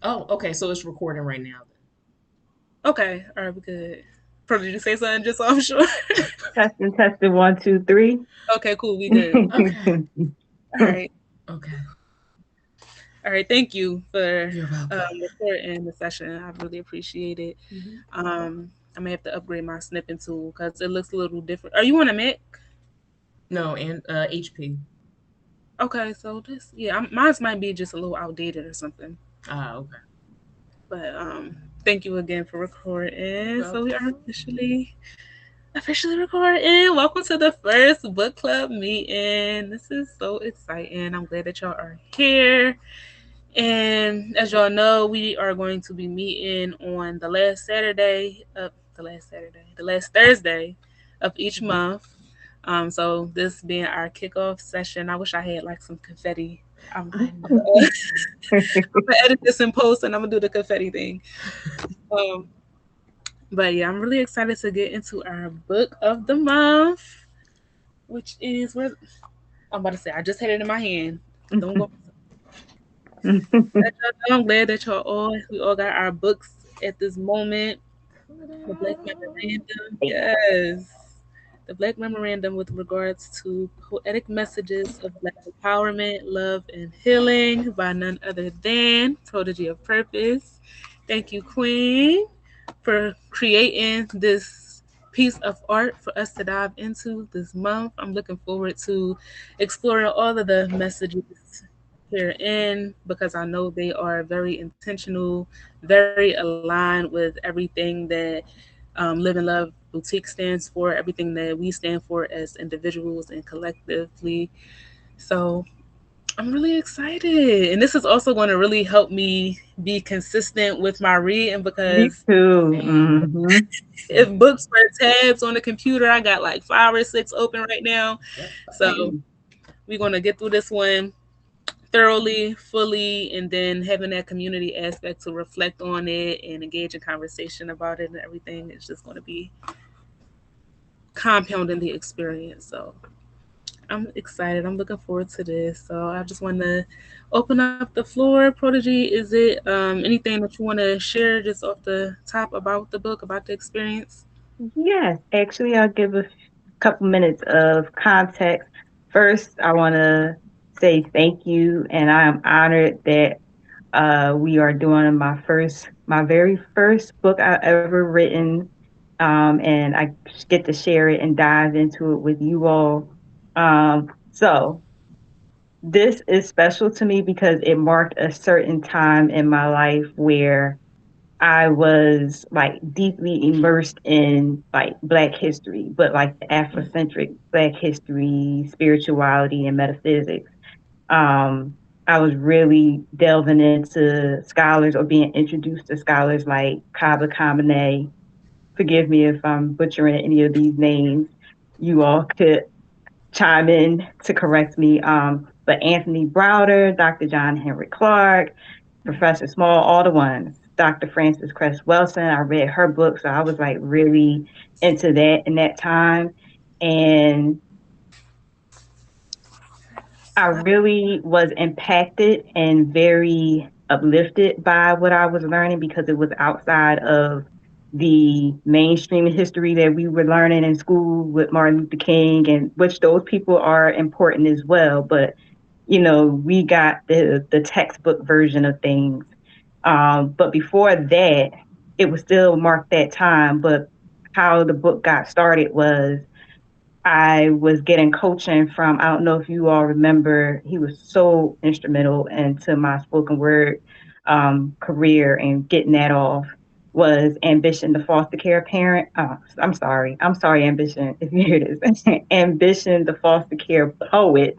Oh, okay. So it's recording right now. Okay, all right, we good. Pro, did you say something just so I'm sure? Testing, testing, one, two, three. Okay, cool, we good. Then. Okay. All right, Okay. all right. Thank you for You're welcome. recording the session. I really appreciate it. Mhm. I may have to upgrade my snipping tool because it looks a little different. Are you on a Mac? No, and HP. Okay, so this, yeah, mine might be just a little outdated or something. Ah, okay. But thank you again for You're recording. So we welcome. are officially recording. Welcome to the first book club meeting. This is so exciting. I'm glad that y'all are here. And as y'all know, we are going to be meeting on the last Thursday of each month. So this being our kickoff session, I wish I had like some confetti. I I'm gonna edit this in post, and I'm gonna do the confetti thing. Um, but yeah, I'm really excited to get into our book of the month, which is where I'm about to say. I just had it in my hand. Don't go. I'm glad that we all got our books at this moment. The Black Memorandum, yes. The Black Memorandum with regards to poetic messages of Black empowerment, love, and healing by none other than Protege of Purpose. Thank you, Queen, for creating this piece of art for us to dive into this month. I'm looking forward to exploring all of the messages herein because I know they are very intentional, very aligned with everything that Live and Love Boutique stands for, everything that we stand for as individuals and collectively. So I'm really excited. And this is also going to really help me be consistent with my reading Me because too. Same. if Same. books were tabs on the computer, I got like five or six open right now. Yep. So we're going to get through this one thoroughly, fully, and then having that community aspect to reflect on it and engage in conversation about it and everything is just going to be compounding the experience. So I'm excited. I'm looking forward to this. So I just want to open up the floor. Prodigy, is it anything that you want to share just off the top about the book, about the experience? Yes, actually, I'll give a couple minutes of context. First, I want to say thank you, and I am honored that we are doing my very first book I ever written, and I get to share it and dive into it with you all. So this is special to me because it marked a certain time in my life where I was like deeply immersed in like Black history, but like the Afrocentric Black history, spirituality, and metaphysics. Um, I was really delving into scholars or being introduced to scholars like Kaba Kamene. Forgive me if I'm butchering any of these names. You all could chime in to correct me. But Anthony Browder, Dr. John Henry Clark, Professor Small, all the ones. Dr. Frances Cress Welsing, I read her book, so I was like really into that in that time. And I really was impacted and very uplifted by what I was learning because it was outside of the mainstream history that we were learning in school with Martin Luther King, and which those people are important as well. But we got the textbook version of things. But before that, it was still marked that time. But how the book got started was I was getting coaching from, I don't know if you all remember, he was so instrumental into my spoken word career and getting that off was Ambition, the foster care parent. I'm sorry, Ambition, if you hear this. Ambition, the foster care poet.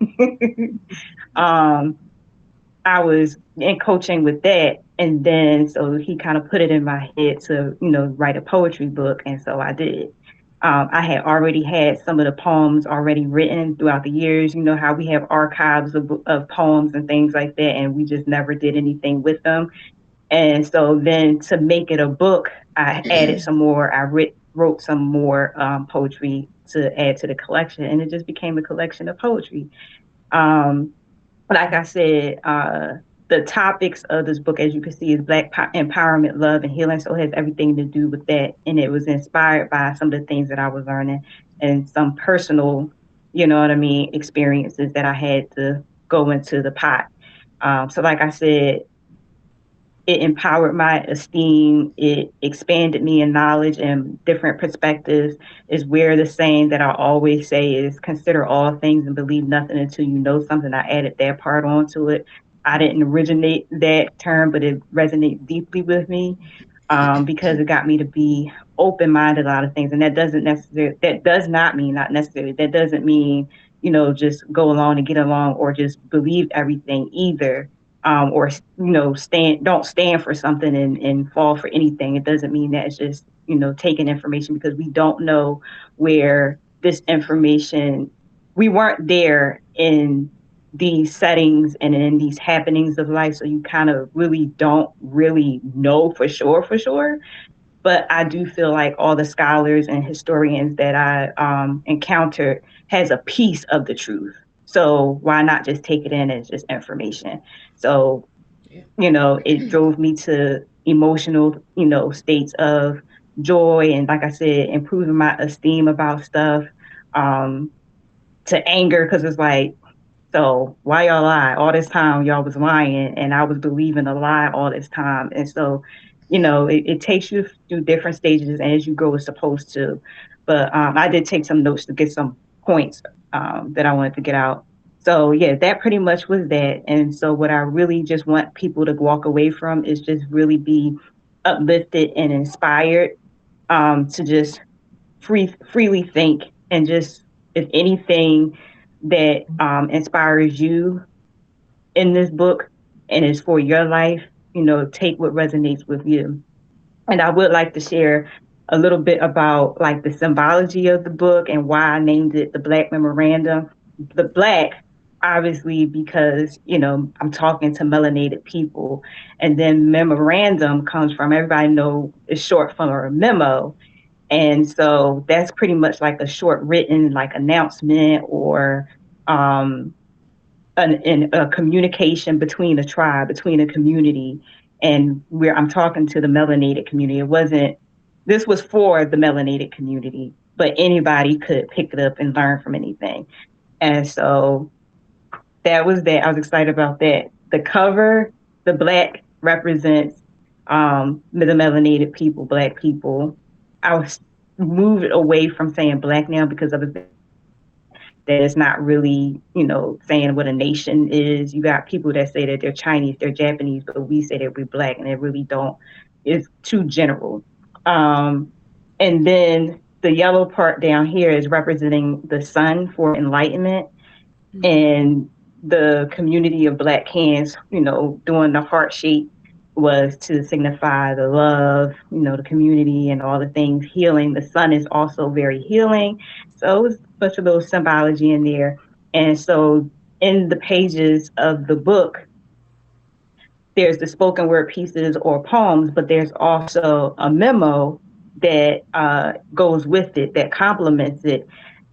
um, I was in coaching with that. And then so he kind of put it in my head to, write a poetry book. And so I did. I had already had some of the poems already written throughout the years. You know how we have archives of poems and things like that, and we just never did anything with them. And so then to make it a book, I added some more. Wrote some more poetry to add to the collection, and it just became a collection of poetry. Um, like I said, the topics of this book, as you can see, is empowerment, love, and healing. So it has everything to do with that. And it was inspired by some of the things that I was learning and some personal, you know what I mean, experiences that I had to go into the pot. So, like I said, it empowered my esteem. It expanded me in knowledge and different perspectives. Is where the saying that I always say is consider all things and believe nothing until you know something. I added that part onto it. I didn't originate that term, but it resonates deeply with me because it got me to be open minded a lot of things. And that does not mean, not necessarily, that doesn't mean, just go along and get along or just believe everything either. Or don't stand for something and fall for anything. It doesn't mean that. It's just taking information because we don't know where this information. We weren't there in these settings and in these happenings of life, so you kind of really don't really know for sure. But I do feel like all the scholars and historians that I encountered has a piece of the truth. So why not just take it in as just information? So, Yeah. it drove me to emotional, states of joy and, like I said, improving my esteem about stuff, um, to anger because it's like, so why y'all lie? All this time y'all was lying and I was believing a lie all this time. And so, it takes you through different stages as you go, it's supposed to. But I did take some notes to get some points that I wanted to get out. So yeah, that pretty much was that. And so what I really just want people to walk away from is just really be uplifted and inspired to just freely think and just, if anything that inspires you in this book and is for your life, take what resonates with you. And I would like to share a little bit about like the symbology of the book and why I named it the Black Memorandum. The Black, obviously, because I'm talking to melanated people, and then memorandum comes from, everybody know, it's short from a memo, and so that's pretty much like a short written like announcement or um, a communication between a tribe, between a community. And where I'm talking to the melanated community, this was for the melanated community, but anybody could pick it up and learn from anything. And so that was that. I was excited about that. The cover, the black represents the melanated people, black people. I was moved away from saying black now because of that is not really, saying what a nation is. You got people that say that they're Chinese, they're Japanese, but we say that we're black, and it really don't. It's too general. Um, and then the yellow part down here is representing the sun for enlightenment, and the community of black hands, doing the heart shape was to signify the love, the community and all the things healing. The sun is also very healing. So it was a bunch of little symbology in there. And so in the pages of the book, there's the spoken word pieces or poems, but there's also a memo that goes with it, that complements it,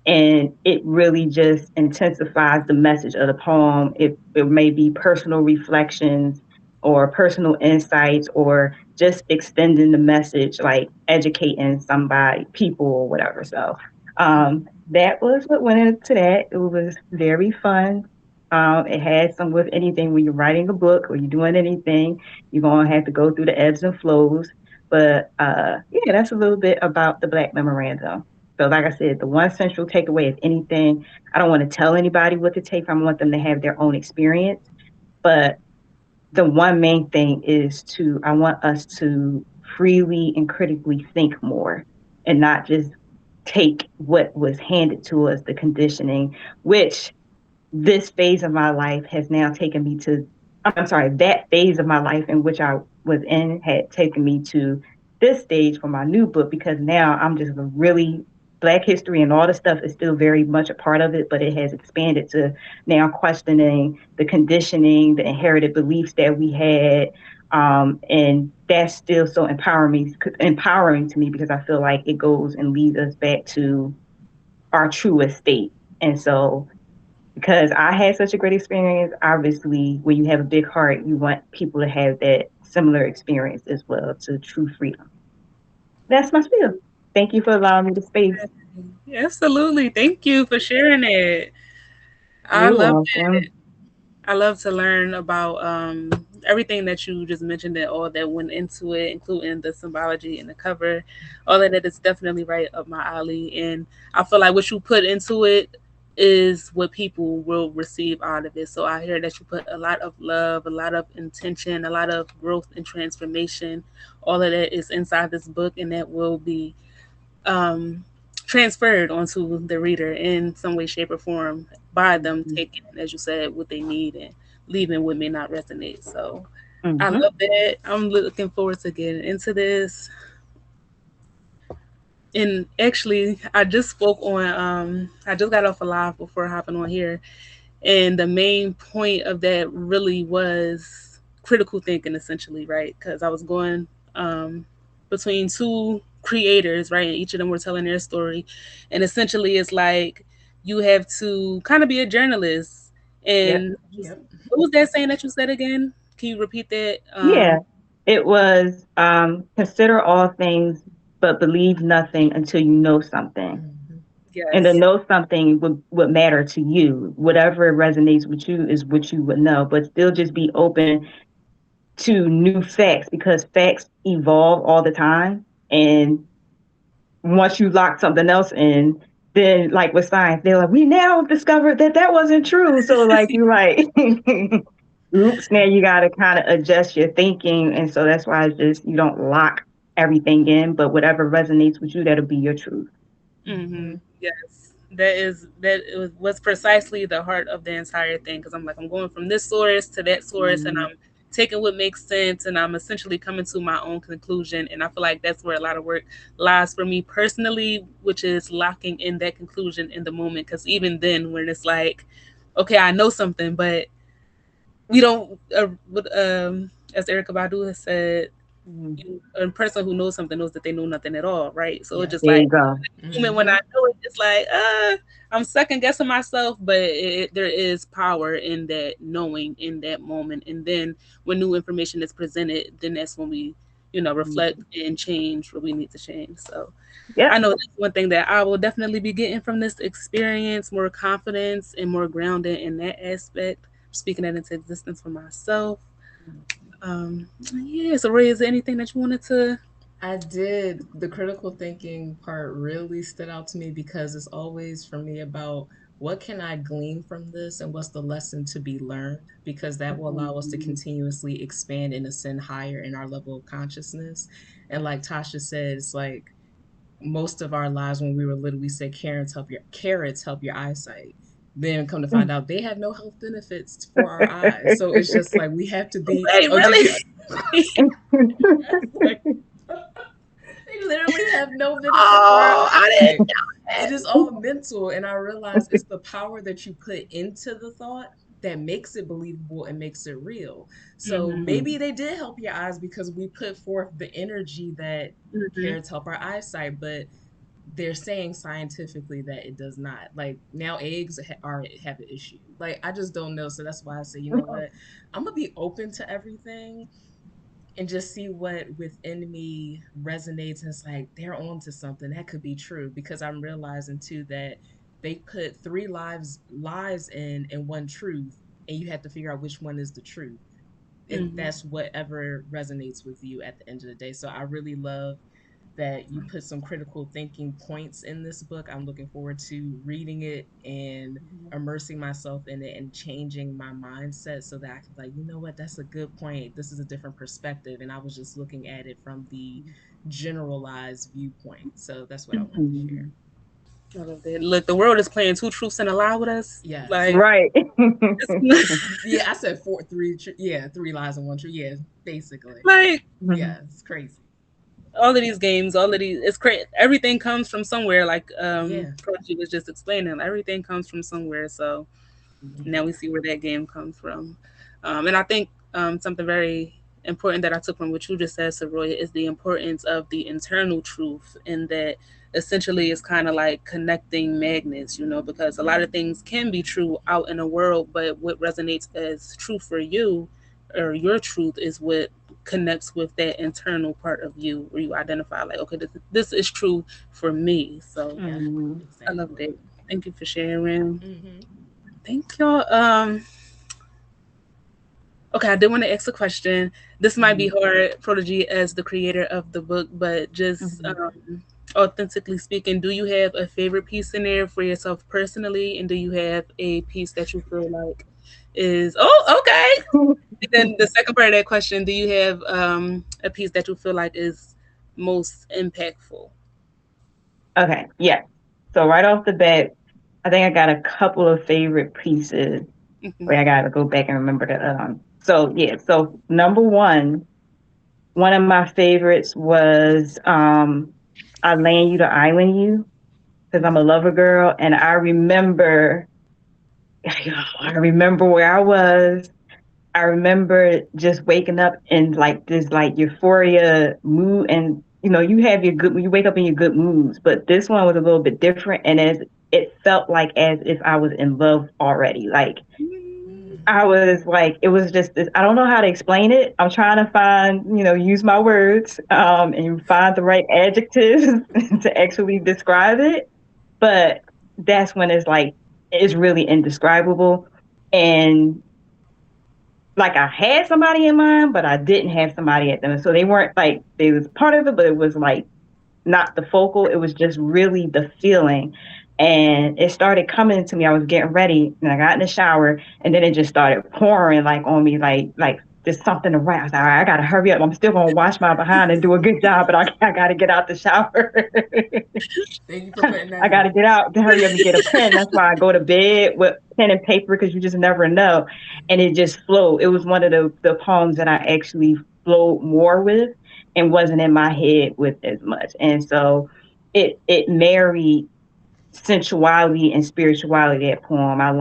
and it really just intensifies the message of the poem. It may be personal reflections or personal insights or just extending the message, like educating somebody, people or whatever. So that was what went into that. It was very fun. It had some, with anything, when you're writing a book or you're doing anything, you're going to have to go through the ebbs and flows. But yeah, that's a little bit about the Black Memorandum. So, like I said, the one central takeaway, if anything, I don't want to tell anybody what to take from. I want them to have their own experience. But the one main thing is I want us to freely and critically think more and not just take what was handed to us, the conditioning, which this phase of my life has now taken me to, I'm sorry, that phase of my life in which I was in had taken me to this stage for my new book, because now I'm just really, Black history and all the stuff is still very much a part of it, but it has expanded to now questioning the conditioning, the inherited beliefs that we had. And that's still so empowering to me, because I feel like it goes and leads us back to our truest state. And so because I had such a great experience. Obviously, when you have a big heart, you want people to have that similar experience as well to true freedom. That's my spiel. Thank you for allowing me the space. Absolutely. Thank you for sharing it. I You're love welcome. I love to learn about everything that you just mentioned and all that went into it, including the symbology and the cover. All of that is definitely right up my alley. And I feel like what you put into it is what people will receive out of it. So I hear that you put a lot of love, a lot of intention, a lot of growth and transformation. All of that is inside this book, and that will be um, transferred onto the reader in some way, shape, or form by them Mhm. taking, as you said, what they need and leaving what may not resonate. So I Mhm. love that. I'm looking forward to getting into this. And actually, I just spoke on, I just got off a live before hopping on here. And the main point of that really was critical thinking, essentially, right? Because I was going between two creators, right? And each of them were telling their story. And essentially, it's like you have to kind of be a journalist. Yep. And Yep. what was that saying that you said again? Can you repeat that? Yeah. It was consider all things, but believe nothing until you know something. Hmm. And to Yes. know something would matter to you. Whatever resonates with you is what you would know, but still just be open to new facts because facts evolve all the time. And once you lock something else in, then like with science, they're like, we now discovered that that wasn't true. So like you're like, oops, now you got to kind of adjust your thinking. And so that's why it's just, you don't lock everything in, but whatever resonates with you, that'll be your truth. Mm-hmm. Hmm. Yes, was precisely the heart of the entire thing. Because I'm like, I'm going from this source to that source, and Mm-hmm. I'm taking what makes sense, and I'm essentially coming to my own conclusion. And I feel like that's where a lot of work lies for me personally, which is locking in that conclusion in the moment. Because even then, when it's like, okay, I know something, but we don't. As Erica Badu has said, a person who knows something knows that they know nothing at all, right? So it's just There Yes. you like go. moment when I Hmm. know it, it's like, I'm second guessing myself, but there is power in that knowing in that moment. And then when new information is presented, then that's when we, reflect Mhm. and change what we need to change. So I Yep. know that's one thing that I will definitely be getting from this experience, more confidence and more grounded in that aspect, speaking that into existence for myself. Yeah, so Ray, is there anything that you wanted to? I did. The critical thinking part really stood out to me because it's always for me about what can I glean from this and what's the lesson to be learned, because that will allow us to Mhm. continuously expand and ascend higher in our level of consciousness. And like Tasha said, it's like most of our lives when we were little, we said carrots help your eyesight. Then come to find out they have no health benefits for our eyes. So it's just like we have to be. Wait, Oh, did really? you? Yes, like they literally have no benefit for our Oh, I didn't eyesight. know It that. is all mental. And I realize it's the power that you put into the thought that makes it believable and makes it real. So Mm-hmm. maybe they did help your eyes because we put forth the energy that Mm-hmm. carrots help our eyesight, but they're saying scientifically that it does not. Like now eggs are have an issue. Like I just don't know. So that's why I say, you know what? I'm gonna be open to everything and just see what within me resonates and it's like they're on to something that could be true, because I'm realizing too that they put three lies in one truth, and you have to figure out which one is the truth, and Mm-hmm. that's whatever resonates with you at the end of the day. So I really love that you put some critical thinking points in this book. I'm looking forward to reading it and immersing myself in it and changing my mindset so that I can be like, you know what, that's a good point. This is a different perspective. And I was just looking at it from the generalized viewpoint. So that's what I wanted to share. Mhm. I love that. Look, the world is playing two truths and a lie with us. Yes. Like, Right. it's, Yeah, I said yeah, three lies and one truth. Yeah, basically. like Yeah, it's crazy. all of these games, all of these, it's crazy. Everything comes from somewhere. Like Yeah. Prodigy was just explaining, everything comes from somewhere. So Hmm. now we see where that game comes from. And I think something very important that I took from what you just said, Soroya, is the importance of the internal truth, and that essentially it's kind of like connecting magnets, because a lot of things can be true out in the world, but what resonates as true for you or your truth is what connects with that internal part of you where you identify like, okay, this is true for me. So Yeah, Mhm. I love exactly. that. Thank you for sharing. Hmm. Thank y'all. Okay, I did want to ask a question. This might be Mhm. hard, Protege, as the creator of the book, but just Mhm. authentically speaking, do you have a favorite piece in there for yourself personally, and do you have a piece that you feel like is okay? And then the second part of that question, do you have a piece that you feel like is most impactful? Okay, yeah. So right off the bat, I think I got a couple of favorite pieces. Hmm. Wait, I gotta go back and remember the so yeah, so number one of my favorites was I Land You to Island You, because I'm a lover girl and I remember I remember where I was. I remember just waking up in like this like euphoria mood, and you have your good, you wake up in your good moods, but this one was a little bit different, and as it felt like as if I was in love already. Like I was like, it was just this, I don't know how to explain it. I'm trying to find, use my words, and find the right adjectives to actually describe it. But that's when it's like, it's really indescribable. And like I had somebody in mind, but I didn't have somebody at them. So they weren't like, they was part of it, but it was like not the focal. It was just really the feeling. And it started coming to me. I was getting ready and I got in the shower and then it just started pouring like on me, like just something to write. I was like, all right, I gotta hurry up. I'm still gonna wash my behind and do a good job, but I gotta get out the shower. Thank you for putting that I got in. to get out to hurry up and get a pen. That's why I go to bed with pen and paper because you just never know. And it just flowed. It was one of the poems that I actually flowed more with and wasn't in my head with as much. And so it married sensuality and spirituality. That poem, I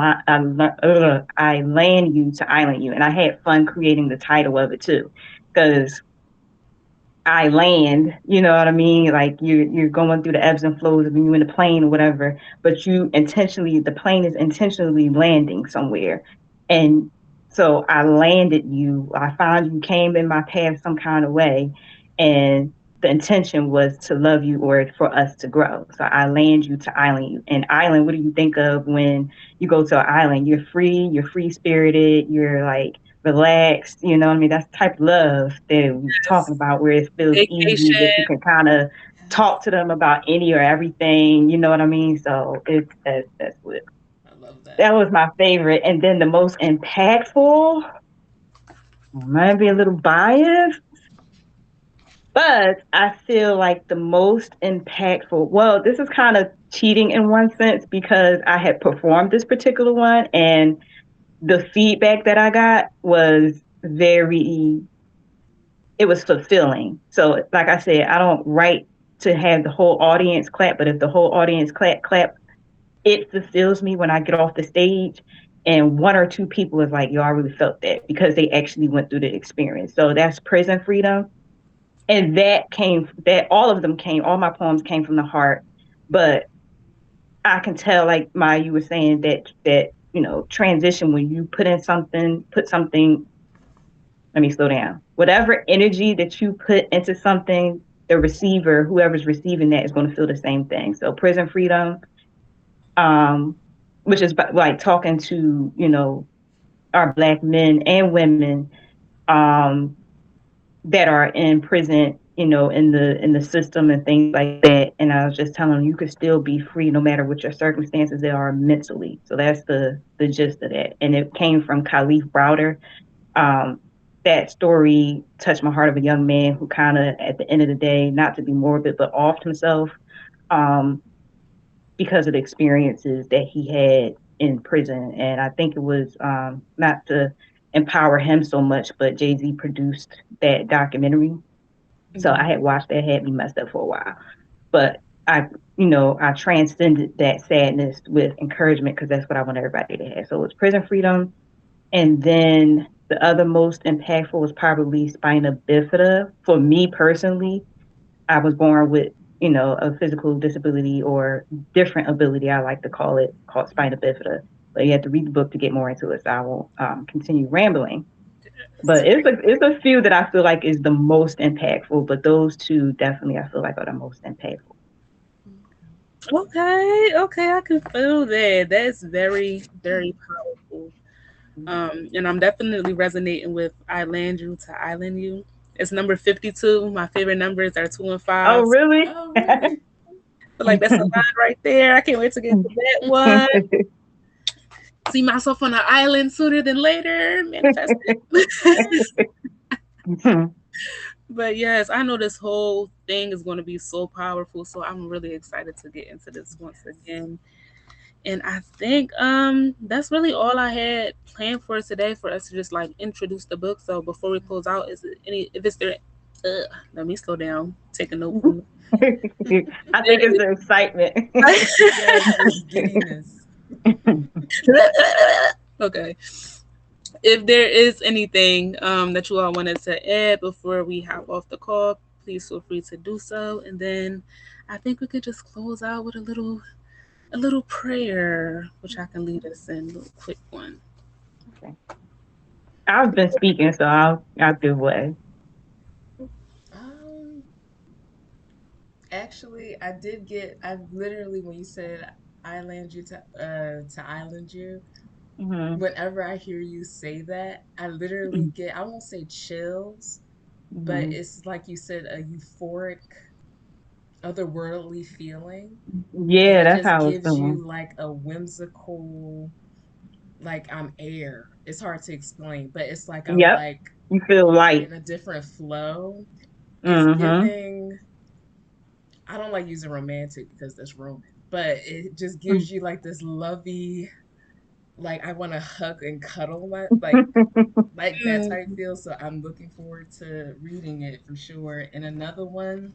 land you to island you, and I had fun creating the title of it too, because I land, you know what I mean? Like you're going through the ebbs and flows of you in the plane or whatever, but the plane is intentionally landing somewhere. And so I landed you. I found you came in my path some kind of way. And the intention was to love you or for us to grow. So I land you to island you. And island, what do you think of when you go to an island? You're free spirited, you're like relaxed, you know what I mean? That's the type of love that we was talking Yes. about, where it feels easy that you Vacation. can kind of talk to Yes, them about any or everything, you know what I mean? So that's what I love that that. was my favorite. And then the most impactful, might be a little biased, but I feel like the most impactful, well, this is kind of cheating in one sense because I had performed this particular one and the feedback that I got was very, it was fulfilling. So, like I said, I don't write to have the whole audience clap, but if the whole audience clap, it fulfills me when I get off the stage. And one or two people is like, yo, I really felt that because they actually went through the experience. So that's Prison Freedom. And all of them came, all my poems came from the heart. But I can tell, like Maya, you were saying that transition when you put something, let me slow down. Whatever energy that you put into something, the receiver, whoever's receiving that, is going to feel the same thing. So Prison Freedom, um, which is like talking to our Black men and women, um, that are in prison, in the system and things like that. And I was just telling them you could still be free no matter what your circumstances they are mentally. So that's the gist of that. And it came from Khalif Browder. um, that story touched my heart of a young man who kind of, at the end of the day, not to be morbid, but offed himself, um, because of the experiences that he had in prison. And I think it was, not to empower him so much, but Jay Z produced that documentary. So I Hmm. had watched that, had me messed up for a while. But I transcended that sadness with encouragement because that's what I want everybody to have. So it's Prison Freedom, and then The other most impactful was probably spina bifida. For me personally, I was born with, a physical disability or different ability, I like to call it, called spina bifida. But you have to read the book to get more into it, so I won't continue rambling. Yes. But it's a few that I feel like is the most impactful, but those two definitely I feel like are the most impactful. Okay, okay, I can feel that. That's very, very powerful. And I'm definitely resonating with I land you to island you. It's number 52. My favorite numbers are 2 and 5. Oh, So really? Oh, really? I feel like that's a line right there. I can't wait to get to that one. See myself on an island sooner than later. Manifest it. Yes. But yes, I know this whole thing is going to be so powerful. So I'm really excited to get into this once Yes. again. And I think that's really all I had planned for today for us to just like introduce the book. So before we close out, is it any if it's there let me slow down, take a note from I think it's the excitement. Yes, this giddiness. okay. If there is anything that you all wanted to add before we hop off the call, please feel free to do so. And then I think we could just close out with a little prayer, which I can lead us in, a little quick one. Okay. I've been speaking, so I'll give way. Um, Actually, I did get. I literally, when you said island you to island you, Hmm. whenever I hear you say that, I literally get. I won't say chills, but Hmm. it's like you said, a euphoric, otherworldly feeling, and Yeah, it that's just how I was gives feeling. you like a whimsical, like I'm air. It's hard to explain, but it's like I'm Yep. like You feel light. in a different flow. It's Hmm. giving. I don't like using romantic because that's Roman, but it just gives you like this lovey, like I want to hug and cuddle, like that type Mm. feel. So I'm looking forward to reading it for sure. And another one,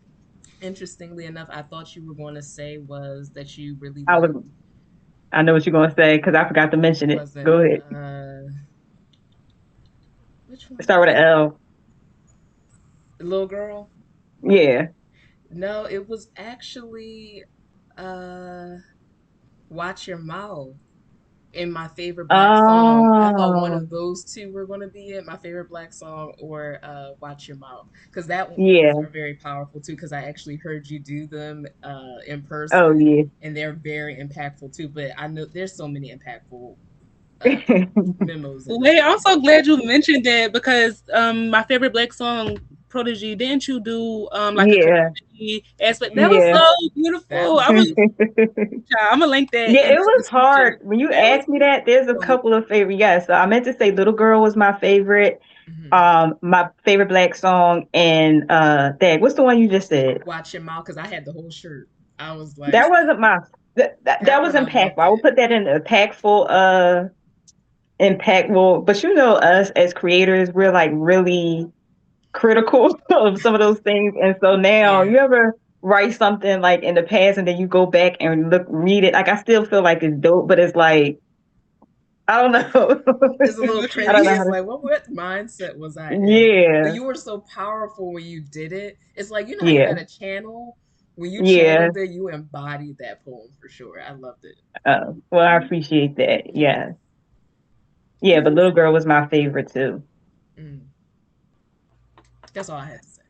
interestingly enough, I thought you were going to say was that you really I was. liked. I know what you're gonna say because I forgot to mention it. Was it Go ahead. which one Start was with an it? L. Little girl? Yeah. No, it was actually uh Watch Your Mouth. In my favorite black song. I thought one Oh. of those two were going to be it, my favorite black song or Watch Your Mouth, because those Yeah. are very powerful too. Because I actually heard you do them in Oh person, yeah. and they're very impactful too. But I know there's so many impactful uh, memos in Wait, there. I'm so glad you mentioned that because my favorite black song, Protege, didn't you do like a Yeah. community aspect? That was Yeah. so That beautiful. was good. I'm gonna link Yeah, that it into was this future. hard. When you That was asked me that, there's a dope. couple of favorite. Yes, so I meant to say Little Girl was my favorite. Hmm. My favorite black song and Dag, what's the one you just said? Watch Your Mouth, because I had the whole shirt. I was like, That wasn't my that that was one I impactful. loved I would it. put that in the impactful, but us as creators, we're like really critical of some of those things. And so now Yeah. you ever write something like in the past and then you go back and read it, like I still feel like it's dope, but it's like I don't know. It's a I know little what you I don't cringy. know mean. how It's to. like, what mindset was I in? But Yeah, you were so powerful when you did it. It's like, you know how you yeah, got a channel? When you yeah. channeled it, you embodied that poem for sure. I loved it. Well, I appreciate that. Yeah, yeah. But Okay. Little Girl was my favorite too. Mm, that's all I had to say.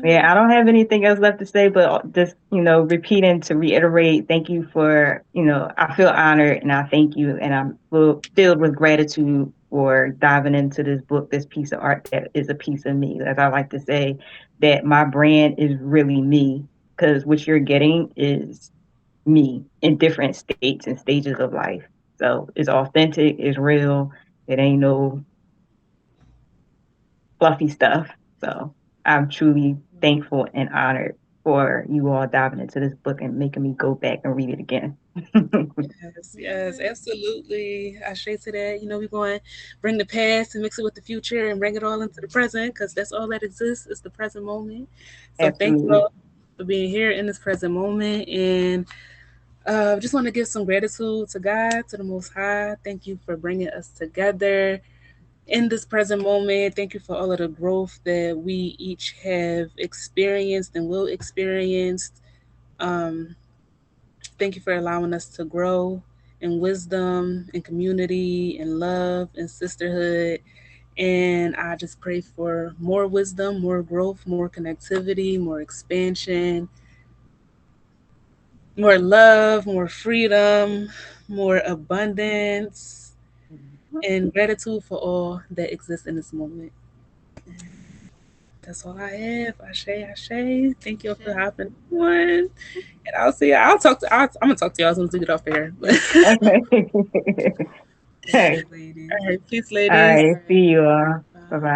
Yeah, I So, don't have anything else left to say, but just, repeating to reiterate, thank you for, I feel honored and I thank you. And I'm filled with gratitude for diving into this book, this piece of art that is a piece of me. As I like to say, that my brand is really me because what you're getting is me in different states and stages of life. So it's authentic, it's real, it ain't no fluffy stuff. So I'm truly thankful and honored for you all diving into this book and making me go back and read it again. yes, yes, Yes. absolutely. I straight to that. We're going to bring the past and mix it with the future and bring it all into the present because that's all that exists is the present moment. So thank you Absolutely. all for being here in this present moment. And just want to give some gratitude to God, to the Most High. Thank you for bringing us together. in this present moment. Thank you for all of the growth that we each have experienced and will experience. Um, Thank you for allowing us to grow in wisdom, in community, in love, in sisterhood. And I just pray for more wisdom, more growth, more connectivity, more expansion, more love, more freedom, more abundance, and gratitude for all that exists in this moment. That's all I have. Ashe, Ashe. Thank you for Okay. hopping on. And I'll see you. I'm gonna talk to y'all as soon as we get off air. But Okay. All Hey, right, ladies. all right, peace, all ladies. All right. See right. you all. Bye Bye. bye.